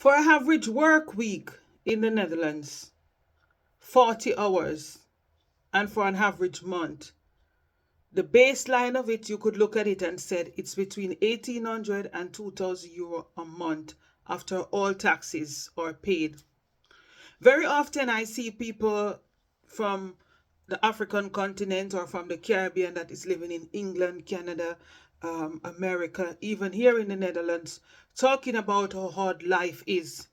For an average work week in the Netherlands, 40 hours, and for an average month, the baseline of it, you could look at it and said it's between 1,800 and 2,000 euro a month after all taxes are paid. Very often I see people from the African continent or from the Caribbean that is living in England, Canada, America, even here in the Netherlands, talking about how hard life is.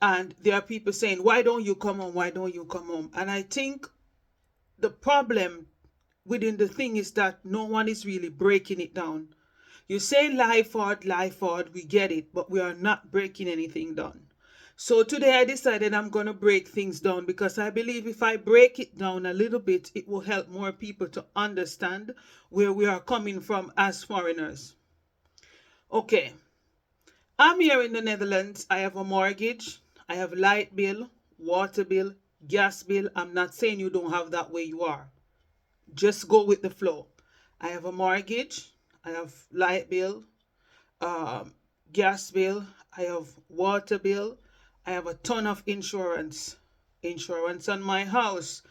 And there are people saying, why don't you come home? Why don't you come home? And I think the problem within the thing is that no one is really breaking it down. You say life hard, we get it, but we are not breaking anything down. So today I decided I'm going to break things down because I believe if I break it down a little bit, it will help more people to understand where we are coming from as foreigners. Okay, I'm here in the Netherlands. I have a mortgage, I have light bill, water bill, gas bill. I'm not saying you don't have that where you are. Just go with the flow. I have a mortgage, I have light bill, um, gas bill, I have water bill, I have a ton of insurance. Insurance on my house,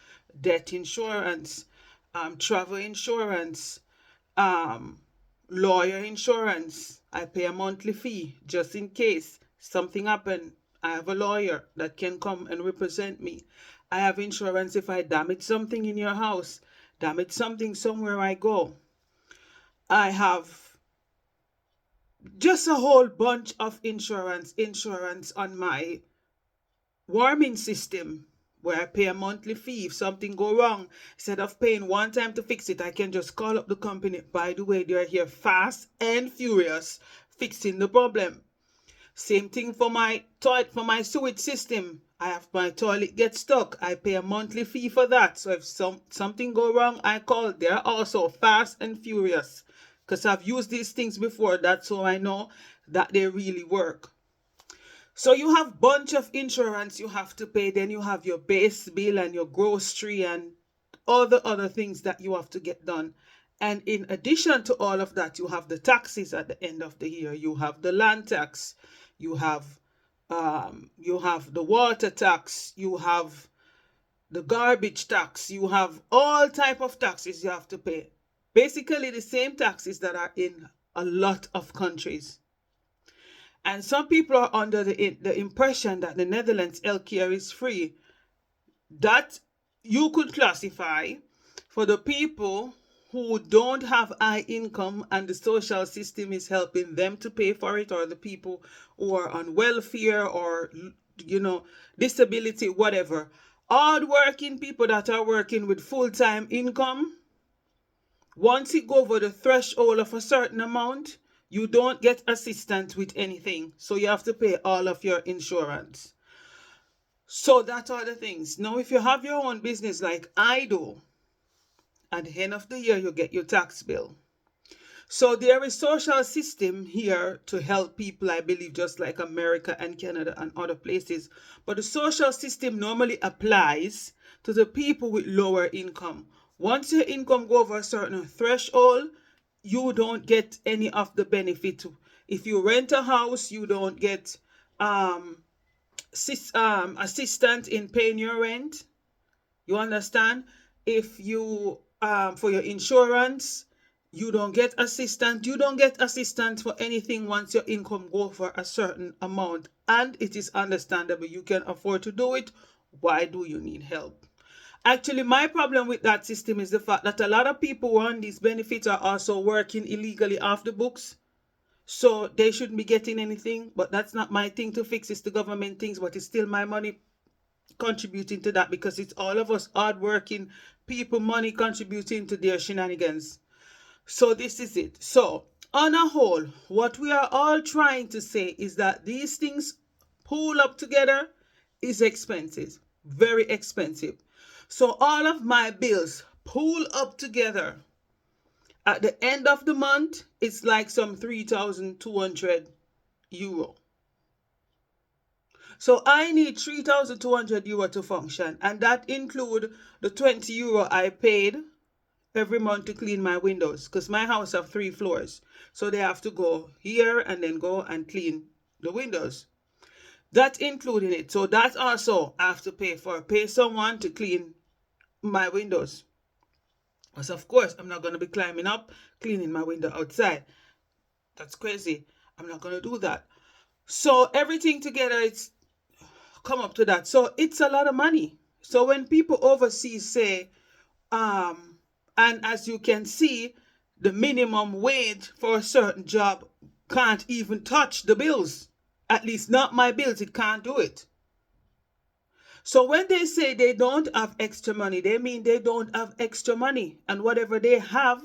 debt insurance, travel insurance, um, lawyer insurance. I pay a monthly fee just in case something happen. I have a lawyer that can come and represent me. I have insurance if I damage something in your house, damage something somewhere I go. I have just a whole bunch of insurance on my warming system where I pay a monthly fee. If something go wrong, instead of paying one time to fix it, I can just call up the company. By the way, they're here fast and furious fixing the problem. Same thing for my toilet, for my sewage system. I have my toilet get stuck. I pay a monthly fee for that. So if something go wrong, I call. They're also fast and furious because I've used these things before. That's how I know that they really work. So you have bunch of insurance you have to pay. Then you have your base bill and your grocery and all the other things that you have to get done. And in addition to all of that, you have the taxes at the end of the year. You have the land tax, you have the water tax, you have the garbage tax, you have all type of taxes you have to pay. Basically the same taxes that are in a lot of countries. And some people are under the impression that the Netherlands healthcare is free. That you could classify for the people who don't have high income and the social system is helping them to pay for it, or the people who are on welfare or disability, whatever. Hard working people that are working with full-time income, once it go over the threshold of a certain amount, you don't get assistance with anything. So you have to pay all of your insurance. So that are the things. Now, if you have your own business like I do, at the end of the year, you get your tax bill. So there is social system here to help people, I believe, just like America and Canada and other places. But the social system normally applies to the people with lower income. Once your income go over a certain threshold, you don't get any of the benefit. If you rent a house, you don't get um, assistance in paying your rent. You understand? If you for your insurance, you don't get assistance. You don't get assistance for anything once your income go for a certain amount, and it is understandable. You can afford to do it. Why do you need help? Actually, my problem with that system is the fact that a lot of people who on these benefits are also working illegally off the books. So they shouldn't be getting anything, but that's not my thing to fix. It's the government things, but it's still my money contributing to that because it's all of us hardworking people money contributing to their shenanigans. So this is it. So on a whole, what we are all trying to say is that these things pull up together is expensive, very expensive. So all of my bills pull up together. At the end of the month, it's like some 3,200 euro. So I need 3,200 euro to function, and that include the 20 euro I paid every month to clean my windows because my house have 3 floors. So they have to go here and then go and clean the windows. That's including it. So that also I have to pay someone to clean my windows. Because of course I'm not going to be climbing up, cleaning my window outside. That's crazy. I'm not going to do that. So everything together, it's come up to that. So it's a lot of money. So when people overseas say, and as you can see, the minimum wage for a certain job can't even touch the bills. At least not my bills, it can't do it. So when they say they don't have extra money, they mean they don't have extra money. And whatever they have,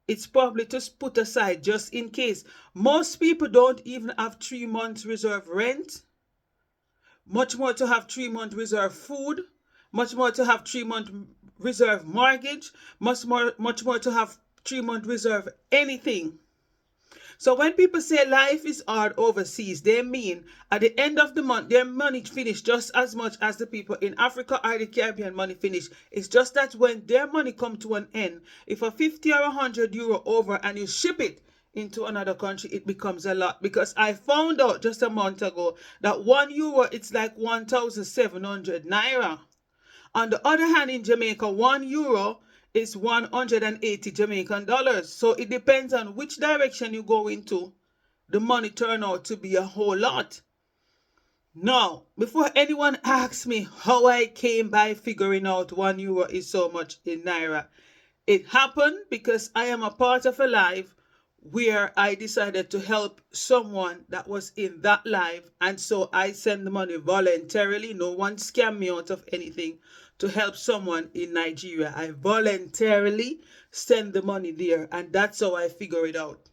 it's probably just put aside just in case. Most people don't even have 3 months reserve rent, much more to have 3 months reserve food, much more to have 3 months reserve mortgage, much more to have 3 months reserve anything. So when people say life is hard overseas, they mean at the end of the month, their money finish just as much as the people in Africa or the Caribbean money finish. It's just that when their money come to an end, if a 50 or 100 euro over and you ship it into another country, it becomes a lot. Because I found out just a month ago that 1 euro, it's like 1,700 naira. On the other hand, in Jamaica, 1 euro is 180 Jamaican dollars. So it depends on which direction you go into. The money turn out to be a whole lot. Now, before anyone asks me how I came by figuring out 1 euro is so much in Naira, it happened because I am a part of a live where I decided to help someone that was in that live. And so I send the money voluntarily. No one scammed me out of anything to help someone in Nigeria. I voluntarily send the money there. And that's how I figure it out.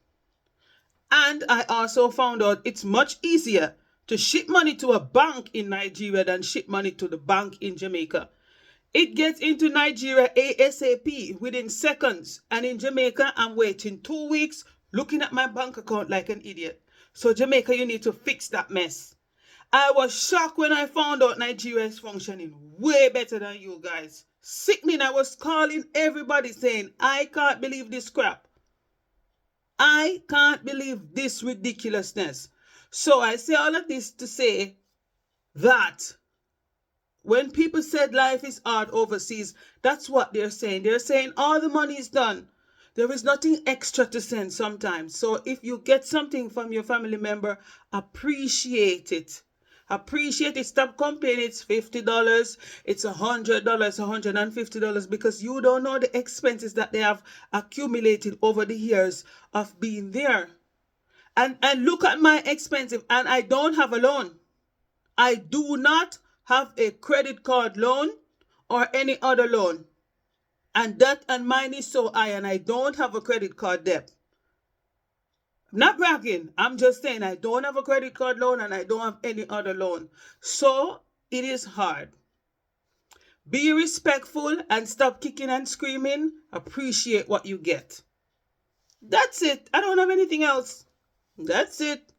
And I also found out it's much easier to ship money to a bank in Nigeria than ship money to the bank in Jamaica. It gets into Nigeria ASAP within seconds. And in Jamaica, I'm waiting 2 weeks looking at my bank account like an idiot. So Jamaica, you need to fix that mess. I was shocked when I found out Nigeria is functioning way better than you guys. Sickening, I was calling everybody saying, I can't believe this crap. I can't believe this ridiculousness. So I say all of this to say that when people said life is hard overseas, that's what they're saying. They're saying all the money is done. There is nothing extra to send sometimes. So if you get something from your family member, appreciate it. Appreciate it. Stop complaining it's $50, it's $100, $150, because you don't know the expenses that they have accumulated over the years of being there. And look at my expensive, and I don't have a loan. I do not have a credit card loan or any other loan. And mine is so high, and I don't have a credit card debt. I'm not bragging. I'm just saying I don't have a credit card loan and I don't have any other loan. So it is hard. Be respectful and stop kicking and screaming. Appreciate what you get. That's it. I don't have anything else. That's it.